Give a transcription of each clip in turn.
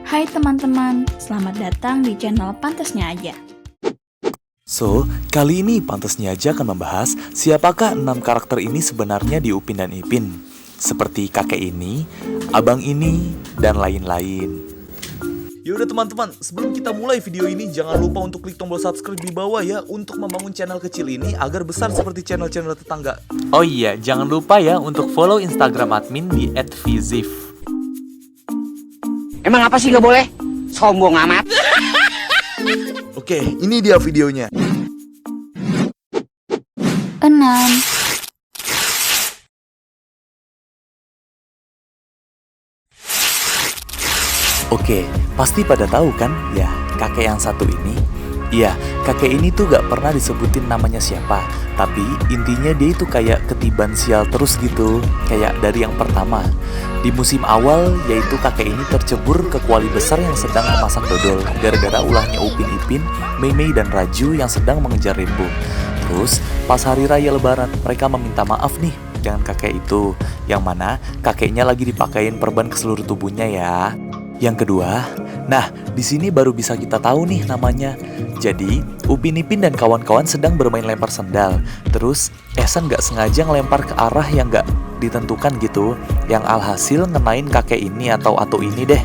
Hai teman-teman, selamat datang di channel Pantasnya Aja. So, kali ini Pantasnya Aja akan membahas siapakah 6 karakter ini sebenarnya di Upin dan Ipin. Seperti kakek ini, abang ini, dan lain-lain. Yaudah teman-teman, sebelum kita mulai video ini, jangan lupa untuk klik tombol subscribe di bawah ya, untuk membangun channel kecil ini agar besar seperti channel-channel tetangga. Oh iya, jangan lupa ya untuk follow Instagram admin di @vizif. Emang apa sih gak boleh? Sombong amat. Oke, ini dia videonya. 6. Oke, pasti pada tahu kan ya kakek yang satu ini? Iya, kakek ini tuh gak pernah disebutin namanya siapa. Tapi intinya dia itu kayak ketiban sial terus gitu. Kayak dari yang pertama. Di musim awal, yaitu kakek ini tercebur ke kuali besar yang sedang memasak dodol gara-gara ulahnya Upin Ipin, Mei Mei dan Raju yang sedang mengejar Rainbow. Terus, pas hari raya lebaran, mereka meminta maaf nih dengan kakek itu. Yang mana kakeknya lagi dipakein perban ke seluruh tubuhnya ya. Yang kedua, nah di sini baru bisa kita tahu nih namanya. Jadi Upin Ipin dan kawan-kawan sedang bermain lempar sendal. Terus Ehsan gak sengaja ngelempar ke arah yang gak ditentukan gitu, yang alhasil ngenain kakek ini atau Ato ini deh.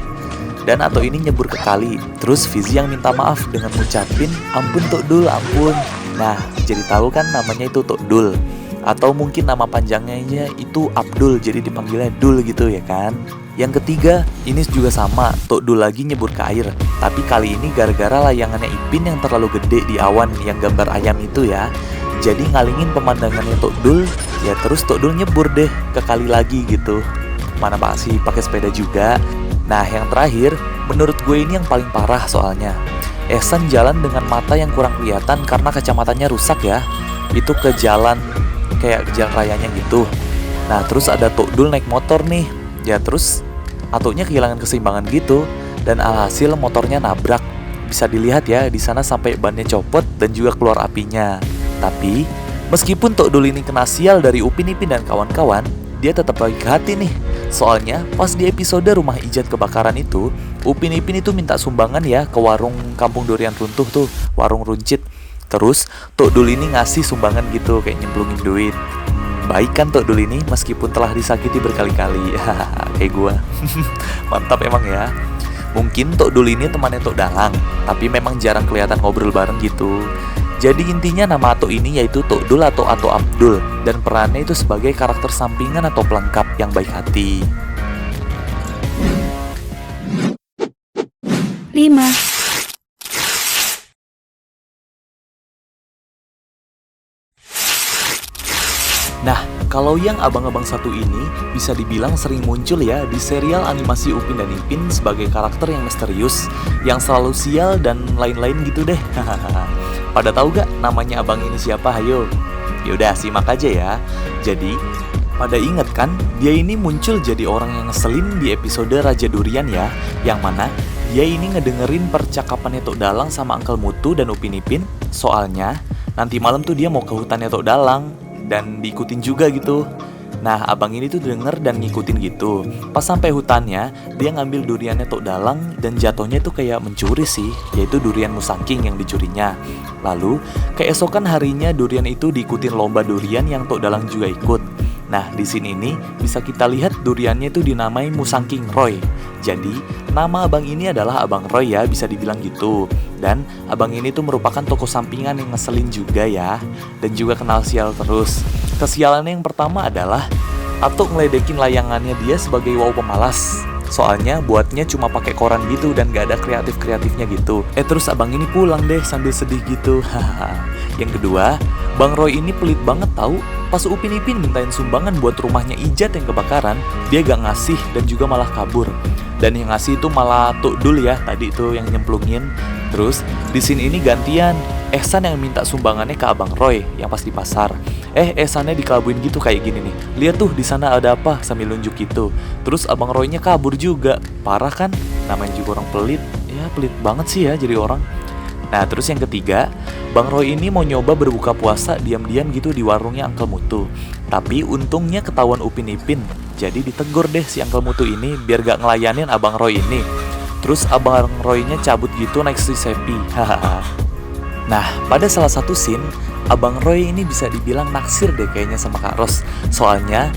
Dan Ato ini nyebur ke kali. Terus Fizi yang minta maaf dengan ngucapin ampun Tok Dul, ampun. Nah jadi tahu kan namanya itu Tok Dul. Atau mungkin nama panjangnya itu Abdul, jadi dipanggilnya Dul gitu ya kan. Yang ketiga, ini juga sama, Tok Dul lagi nyebur ke air. Tapi kali ini gara-gara layangannya Ipin yang terlalu gede di awan yang gambar ayam itu ya. Jadi ngalingin pemandangannya Tok Dul, ya terus Tok Dul nyebur deh ke kali lagi gitu. Mana masih pakai sepeda juga. Nah yang terakhir, menurut gue ini yang paling parah soalnya. Ehsan jalan dengan mata yang kurang kelihatan karena kacamatanya rusak ya. Itu ke jalan, kayak ke jalan rayanya gitu. Nah terus ada Tok Dul naik motor nih. Ya terus Atonya kehilangan keseimbangan gitu dan alhasil motornya nabrak. Bisa dilihat ya di sana sampai bannya copot dan juga keluar apinya. Tapi meskipun Tok Dul ini kena sial dari Upin Ipin dan kawan-kawan, dia tetap baik hati nih. Soalnya pas di episode rumah Ijat kebakaran itu, Upin Ipin itu minta sumbangan ya ke warung Kampung Durian Runtuh tuh, warung runcit. Terus Tok Dul ini ngasih sumbangan gitu kayak nyemplungin duit. Baik kan Tok Dul ini meskipun telah disakiti berkali-kali. Kayak gue. Mantap emang ya. Mungkin Tok Dul ini temannya Tok Dalang, tapi memang jarang kelihatan ngobrol bareng gitu. Jadi intinya nama Ato ini yaitu Tok Dul atau Ato Abdul, dan perannya itu sebagai karakter sampingan atau pelengkap yang baik hati. 5. Nah, kalau yang abang-abang satu ini bisa dibilang sering muncul ya di serial animasi Upin dan Ipin sebagai karakter yang misterius, yang selalu sial dan lain-lain gitu deh. Pada tahu gak namanya abang ini siapa? Hayo. Yaudah simak aja ya. Jadi, pada inget kan dia ini muncul jadi orang yang ngeselin di episode Raja Durian ya, yang mana dia ini ngedengerin percakapannya Tok Dalang sama Uncle Mutu dan Upin Ipin. Soalnya nanti malam tuh dia mau ke hutannya Tok Dalang dan diikutin juga gitu. Nah abang ini tuh denger dan ngikutin gitu. Pas sampai hutannya, dia ngambil duriannya Tok Dalang dan jatuhnya tuh kayak mencuri sih, yaitu durian musangking yang dicurinya. Lalu keesokan harinya durian itu diikutin lomba durian yang Tok Dalang juga ikut. Nah di sini ini bisa kita lihat duriannya itu dinamai Musangking Roy. Jadi nama abang ini adalah Abang Roy ya, bisa dibilang gitu. Dan abang ini tuh merupakan tokoh sampingan yang ngeselin juga ya, dan juga kenal sial terus. Kesialannya yang pertama adalah Ato ngeledekin layangannya dia sebagai wow pemalas. Soalnya buatnya cuma pakai koran gitu dan gak ada kreatif-kreatifnya gitu. Terus abang ini pulang deh sambil sedih gitu. Yang kedua, Bang Roy ini pelit banget tahu. Pas Upin Ipin mintain sumbangan buat rumahnya Ijat yang kebakaran, dia gak ngasih dan juga malah kabur. Dan yang ngasih itu malah Tok Dul ya, tadi itu yang nyemplungin. Terus di sini ini gantian Ehsan yang minta sumbangannya ke Abang Roy yang pas di pasar. Ehsannya dikelabuin gitu kayak gini nih. Lihat tuh di sana ada apa sambil nunjuk gitu. Terus Abang Roy-nya kabur juga. Parah kan? Namanya juga orang pelit. Ya pelit banget sih ya jadi orang. Nah terus yang ketiga, Bang Roy ini mau nyoba berbuka puasa diam-diam gitu di warungnya Uncle Mutu. Tapi untungnya ketahuan Upin Ipin. Jadi ditegur deh si Uncle Mutu ini biar gak ngelayanin Abang Roy ini. Terus Abang Roy-nya cabut gitu naik si Seppi. Hahaha. Nah, pada salah satu scene, Abang Roy ini bisa dibilang naksir deh kayaknya sama Kak Ros. Soalnya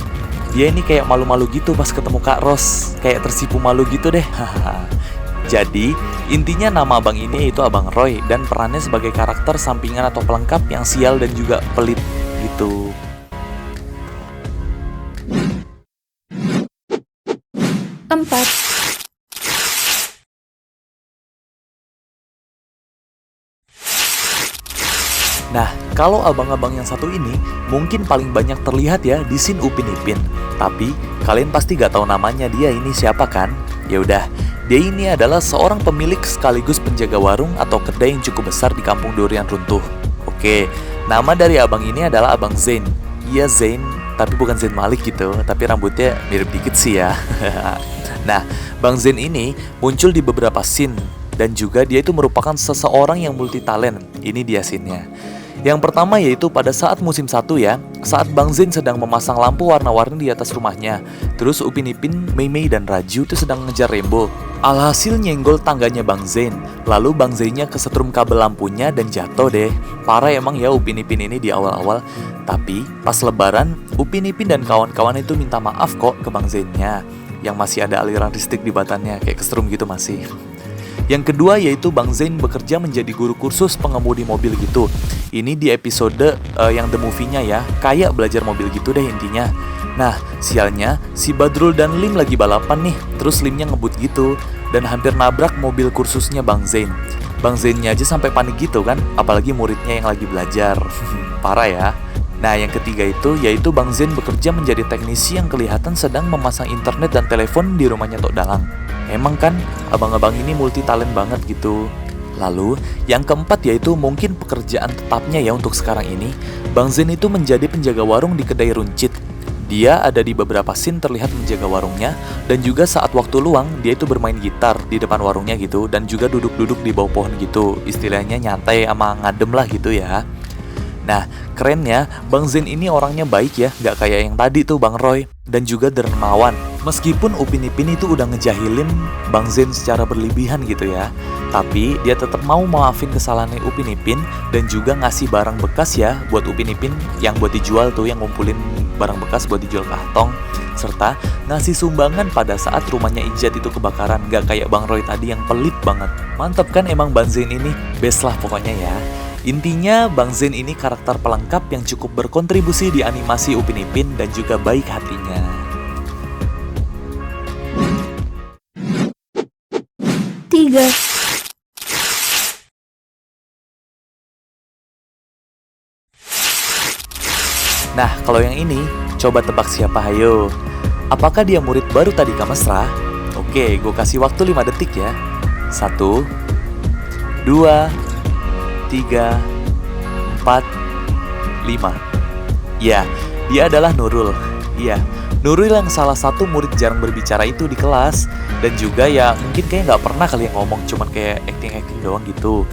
dia ini kayak malu-malu gitu pas ketemu Kak Ros, kayak tersipu malu gitu deh. Jadi, intinya nama abang ini yaitu Abang Roy dan perannya sebagai karakter sampingan atau pelengkap yang sial dan juga pelit gitu. Empat. Nah, kalau abang-abang yang satu ini mungkin paling banyak terlihat ya di scene Upin Ipin. Tapi kalian pasti gak tahu namanya dia ini siapa kan? Ya udah, dia ini adalah seorang pemilik sekaligus penjaga warung atau kedai yang cukup besar di kampung Durian Runtuh. Oke, nama dari abang ini adalah Abang Zain. Iya Zain, tapi bukan Zain Malik gitu, tapi rambutnya mirip dikit sih ya. Nah, Bang Zain ini muncul di beberapa scene dan juga dia itu merupakan seseorang yang multi talent. Ini dia scene-nya. Yang pertama yaitu pada saat musim 1 ya, saat Bang Zain sedang memasang lampu warna-warni di atas rumahnya. Terus Upin Ipin, Mei Mei, dan Raju itu sedang ngejar Rembo. Alhasil nyenggol tangganya Bang Zain. Lalu Bang Zainnya kesetrum kabel lampunya dan jatuh deh. Parah emang ya Upin Ipin ini di awal-awal. Tapi pas lebaran, Upin Ipin dan kawan-kawan itu minta maaf kok ke Bang Zainnya, yang masih ada aliran listrik di batannya, kayak kesetrum gitu masih. Yang kedua yaitu Bang Zain bekerja menjadi guru kursus pengemudi mobil gitu. Ini di episode yang The Movie-nya ya, kayak belajar mobil gitu deh intinya. Nah, sialnya si Badrul dan Lim lagi balapan nih, terus Limnya ngebut gitu dan hampir nabrak mobil kursusnya Bang Zain. Bang Zainnya aja sampai panik gitu kan, apalagi muridnya yang lagi belajar. Parah ya. Nah, yang ketiga itu yaitu Bang Zain bekerja menjadi teknisi yang kelihatan sedang memasang internet dan telepon di rumahnya Tok Dalang. Emang kan abang-abang ini multi talent banget gitu. Lalu yang keempat yaitu mungkin pekerjaan tetapnya ya untuk sekarang ini. Bang Zain itu menjadi penjaga warung di kedai runcit. Dia ada di beberapa scene terlihat menjaga warungnya. Dan juga saat waktu luang dia itu bermain gitar di depan warungnya gitu. Dan juga duduk-duduk di bawah pohon gitu. Istilahnya nyantai sama ngadem lah gitu ya. Nah, kerennya Bang Zain ini orangnya baik ya, gak kayak yang tadi tuh Bang Roy. Dan juga dermawan. Meskipun Upin Ipin itu udah ngejahilin Bang Zain secara berlebihan gitu ya, tapi dia tetap mau maafin kesalahannya Upin Ipin dan juga ngasih barang bekas ya buat Upin Ipin yang buat dijual tuh, yang ngumpulin barang bekas buat dijual ke Hatong, serta ngasih sumbangan pada saat rumahnya Ijat itu kebakaran. Gak kayak Bang Roy tadi yang pelit banget. Mantap kan emang Bang Zain ini, best lah pokoknya ya. Intinya Bang Zain ini karakter pelengkap yang cukup berkontribusi di animasi Upin Ipin dan juga baik hatinya. Tiga. Nah, kalau yang ini, coba tebak siapa hayo. Apakah dia murid baru tadi Kamesra? Oke, gue kasih waktu 5 detik ya. 1, 2, 3, 4, 5. Ya, dia adalah Nurul. Iya, Nurul yang salah satu murid jarang berbicara itu di kelas. Dan juga ya mungkin kayak gak pernah kali yang ngomong, cuman kayak acting-acting doang gitu.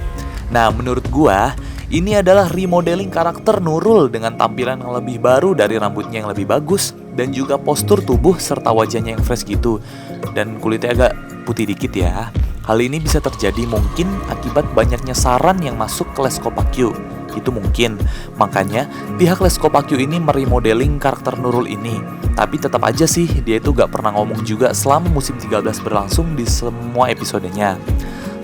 Nah, menurut gua ini adalah remodeling karakter Nurul dengan tampilan yang lebih baru dari rambutnya yang lebih bagus dan juga postur tubuh serta wajahnya yang fresh gitu. Dan kulitnya agak putih dikit ya. Hal ini bisa terjadi mungkin akibat banyaknya saran yang masuk ke Leskopakyu. Itu mungkin. Makanya pihak Leskopakyu ini meremodeling karakter Nurul ini. Tapi tetap aja sih dia itu gak pernah ngomong juga selama musim 13 berlangsung di semua episodenya.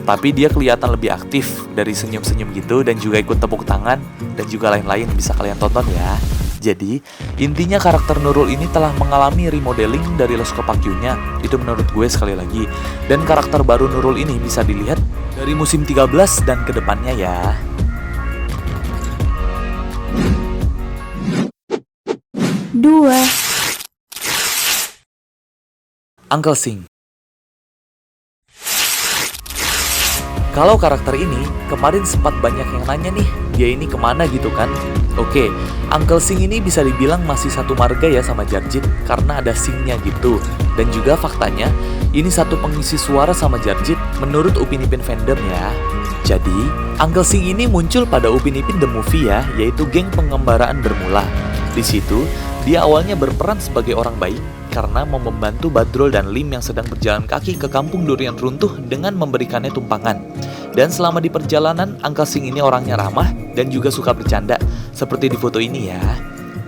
Tapi dia kelihatan lebih aktif dari senyum-senyum gitu dan juga ikut tepuk tangan dan juga lain-lain, bisa kalian tonton ya. Jadi, intinya karakter Nurul ini telah mengalami remodeling dari Leskopakyu-nya. Itu menurut gue sekali lagi. Dan karakter baru Nurul ini bisa dilihat dari musim 13 dan kedepannya ya. Dua. Uncle Sing. Kalau karakter ini, kemarin sempat banyak yang nanya nih, dia ini kemana gitu kan? Oke, Uncle Sing ini bisa dibilang masih satu marga ya sama Jarjit, karena ada Sing-nya gitu. Dan juga faktanya, ini satu pengisi suara sama Jarjit menurut Upin Ipin fandom ya. Jadi, Uncle Sing ini muncul pada Upin Ipin The Movie ya, yaitu geng pengembaraan bermula. Di situ, Dia awalnya berperan sebagai orang baik karena mau membantu Badrul dan Lim yang sedang berjalan kaki ke kampung durian runtuh dengan memberikannya tumpangan. Dan selama di perjalanan, Uncle Sing ini orangnya ramah dan juga suka bercanda, seperti di foto ini ya.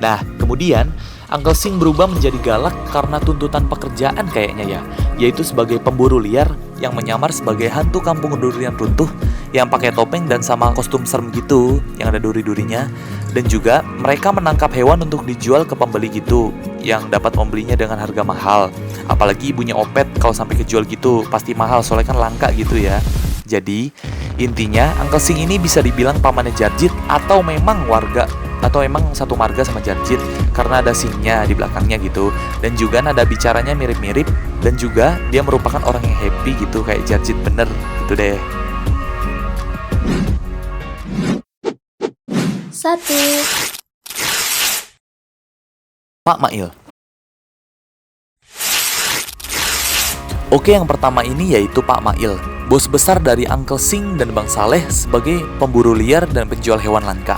Nah, kemudian Uncle Sing berubah menjadi galak karena tuntutan pekerjaan kayaknya ya, yaitu sebagai pemburu liar yang menyamar sebagai hantu kampung durian runtuh yang pakai topeng dan sama kostum serem gitu, yang ada duri-durinya. Dan juga mereka menangkap hewan untuk dijual ke pembeli gitu, yang dapat membelinya dengan harga mahal. Apalagi ibunya Opet kalau sampai kejual gitu, pasti mahal soalnya kan langka gitu ya. Jadi, intinya Uncle Sing ini bisa dibilang pamannya Jarjit atau memang warga atau emang satu marga sama Jarjit karena ada singnya di belakangnya gitu. Dan juga nada bicaranya mirip-mirip dan juga dia merupakan orang yang happy gitu kayak Jarjit bener gitu deh. 1. Pak Mail. Oke, yang pertama ini yaitu Pak Mail, bos besar dari Uncle Sing dan Bang Saleh sebagai pemburu liar dan penjual hewan langka.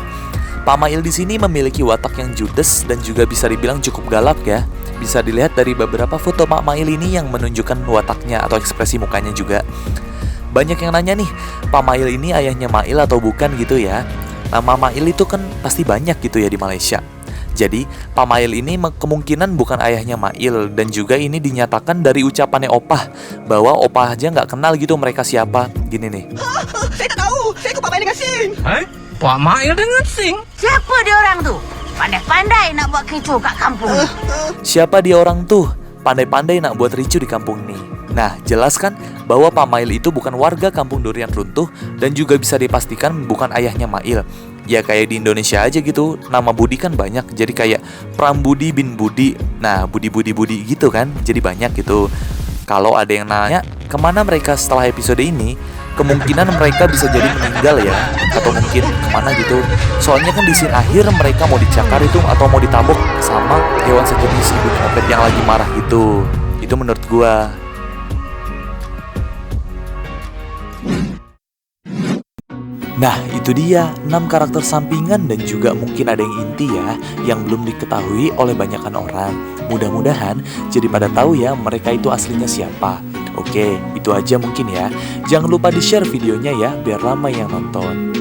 Pak Mail di sini memiliki watak yang judes dan juga bisa dibilang cukup galak ya. Bisa dilihat dari beberapa foto Pak Mail ini yang menunjukkan wataknya atau ekspresi mukanya juga. Banyak yang nanya nih, Pak Mail ini ayahnya Mail atau bukan gitu ya. Nama Mail itu kan pasti banyak gitu ya di Malaysia. Jadi, Pak Mail ini kemungkinan bukan ayahnya Mail. Dan juga ini dinyatakan dari ucapannya Opah, bahwa Opah aja nggak kenal gitu mereka siapa. Gini nih. Saya tak tahu. Saya ikut Pak Mail dengan Sing. Pak Mail dengan Sing? Siapa dia orang tu? Pandai-pandai nak buat kecoh kat kampung ni. Siapa dia orang tuh? Pandai-pandai nak buat ricu di kampung ini. Nah, jelas kan bahwa Pak Mail itu bukan warga kampung durian runtuh dan juga bisa dipastikan bukan ayahnya Mail. Ya kayak di Indonesia aja gitu, nama Budi kan banyak, jadi kayak Prambudi bin Budi. Nah, Budi gitu kan, jadi banyak gitu. Kalau ada yang nanya, kemana mereka setelah episode ini? Kemungkinan mereka bisa jadi meninggal ya, atau mungkin kemana gitu. Soalnya kan di scene akhir mereka mau dicakar itu atau mau ditabok sama hewan sejenis ibunya Opet yang lagi marah gitu. Itu menurut gua. Nah, itu dia 6 karakter sampingan dan juga mungkin ada yang inti ya, yang belum diketahui oleh banyakan orang. Mudah-mudahan jadi pada tahu ya mereka itu aslinya siapa. Oke, itu aja mungkin ya. Jangan lupa di-share videonya ya, biar ramai yang nonton.